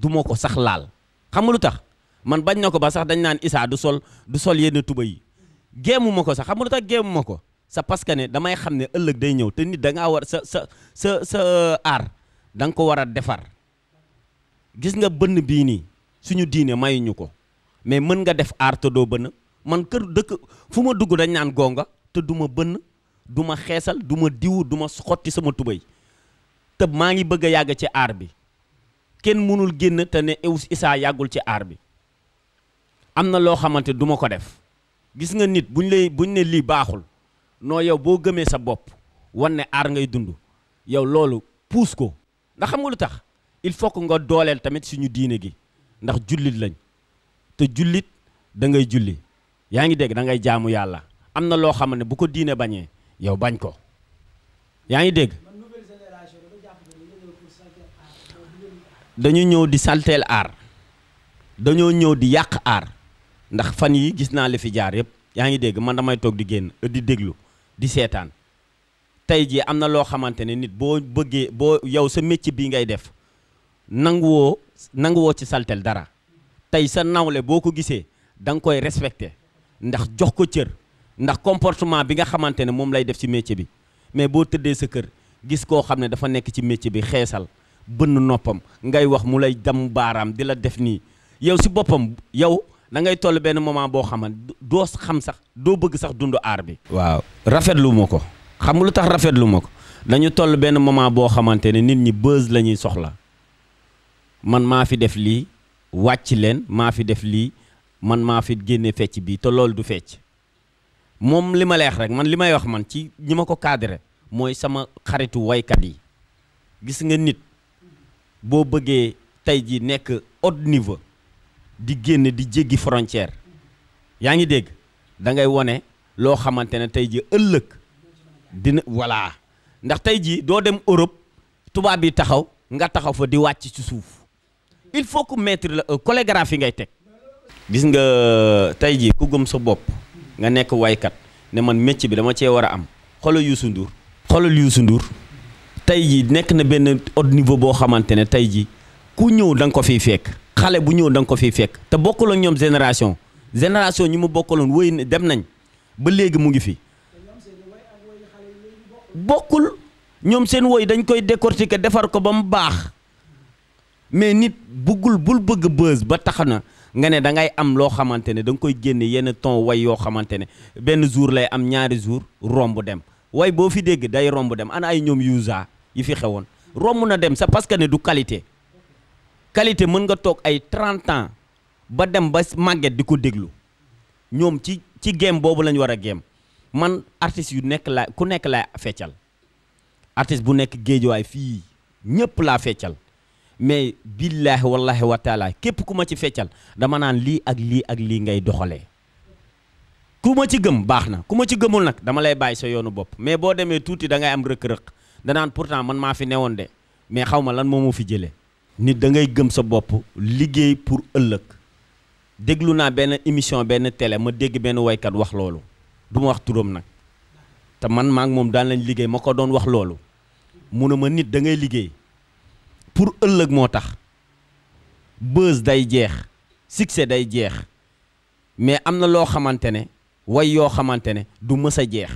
duma ko sax laal xam nga lu tax man bañ na ko ba sax dañ naan Issa du sol yenn tuba yi géemu ma ko sax xam nga lu tax géemu ma ko c'est parce que ne damay xam ne ëllëg day ñëw te nit da ngaa war sa aar da nga ko war a defar gis nga bënn bii nii suñu diine mayuñu ko mais mën nga def aar te doo bënn man kër dëkk fu ma dugg dañ naan gonga te du ma bënn du ma xeesal du ma diwu du ma xotti sama tubay te maa ngi bëgg a yàgg ci aar bi kenn mënul génn te ne Issa yàggul ci aar bi am na loo xamante du ma ko def gis nga nit buñ ne lii baaxul noo yow boo gëmee sa bopp wan ne aar ngay dund yow loolu puus ko ndax xam nga lu tax il faut que nga dooleel tamit suñu diine gi ndax jullit lañ te jullit da ngay julli yaa ngi dégg da ngay jaamu yàlla am na loo xam ne bu ko diine bañee yow bañ ko yaa ngi dégg dañu ñëw di salteel aar dañoo ñëw di yàq aar ndax fan yi gis naa li fi jaar yëpp yaa ngi dégg man damay toog di génn di déglu di seetaan tey jii am na loo xamante ne nit boo bëggee boo yow sa métier bii ngay def nanguwoo ci salteel dara tey sa nawle boo ko gisee da nga koy respecté ndax jox ko cër ndax comportement bi nga xamante ne moom lay def ci métier bi mais boo tëddee sa kër gis koo xam ne dafa nekk ci métier bi xeesal bënn noppam ngay wax mu lay dam baaraam di la def nii yow si boppam yow da ngay toll benn moment boo xaman doo xam sax doo bëgg sax dund aar bi. waaw rafetlu ma ko xam nga lu tax rafetlu ma ko dañu toll benn moment boo xamante ne nit ñi buzz la ñuy soxla man maa fi def lii wàcc leen maa fi def lii man maa fi génne fecc bii te loolu du fecc moom li ma leex rek man li may wax man ci ñi ma ko cadré mooy sama xaritu waykat yi gis nga nit. boo bëggee tey ji nekk haut niveau di génn di jéggi frontière yaa ngi dégg da ngay wone loo xamante ne tey ji ëllëg dina voilà ndax tey ji doo dem Europe tubaab bi taxaw nga taxaw fa di wàcc ci suuf il faut que mettre la chorégraphie ngay teg gis nga tey ji ku gëm sa bopp nga nekk waykat ne man métier bi dama cee war a am xoolal Youssou Ndour tey ji nekk na benn haut niveau boo xamante ne tey ji ku ñëw da nga ko fiy fekk xale bu ñëw da nga ko fiy fekk te bokkaloon ñoom génération ñi mu bokkaloon wëy dem nañ ba léegi mu ngi fi bokkul ñoom seen woy dañ koy décortiquer defar ko ba mu baax mais nit bul bëgg buzz ba tax na nga ne da ngay am loo xamante ne da nga koy génne yenn ton way yoo xamante ne benn jour lay am ñaari jour romb dem way boo fi dégg day romb dem ana ay ñoom yuusa yi fi xewoon romb na dem c'est parce que ne du qualité mën nga toog ay 30 ans ba dem ba màgget di ko déglu ñoom ci game boobu lañ war a game man artiste yu nekk la ku nekk laa feccal artiste bu nekk géejuwaay fii ñëpp laa feccal mais billaahi wallahi wa taala képp ku ma ci feccal dama naan lii ak lii ak lii ngay doxalee ku ma ci gëm baax na ku ma ci gëmul nag dama lay bàyyi sa yoonu bopp mais boo demee tuuti da ngay am rëkk-rëkk danaan pourtant man maa fi newoon de mais xaw ma lan moo ma fi jëlee nit da ngay gëm sa bopp liggéey pour ëllëg déglu naa benn émission benn télé ma dégg benn waykat wax loolu du ma wax turam nag te man maa ngi moom daan lañ liggéey ma ko doon wax loolu mu ne ma nit da ngay liggéey pour ëllëg moo tax buzz day jeex succès day jeex mais am na loo xamante ne way yoo xamante ne du mës a jeex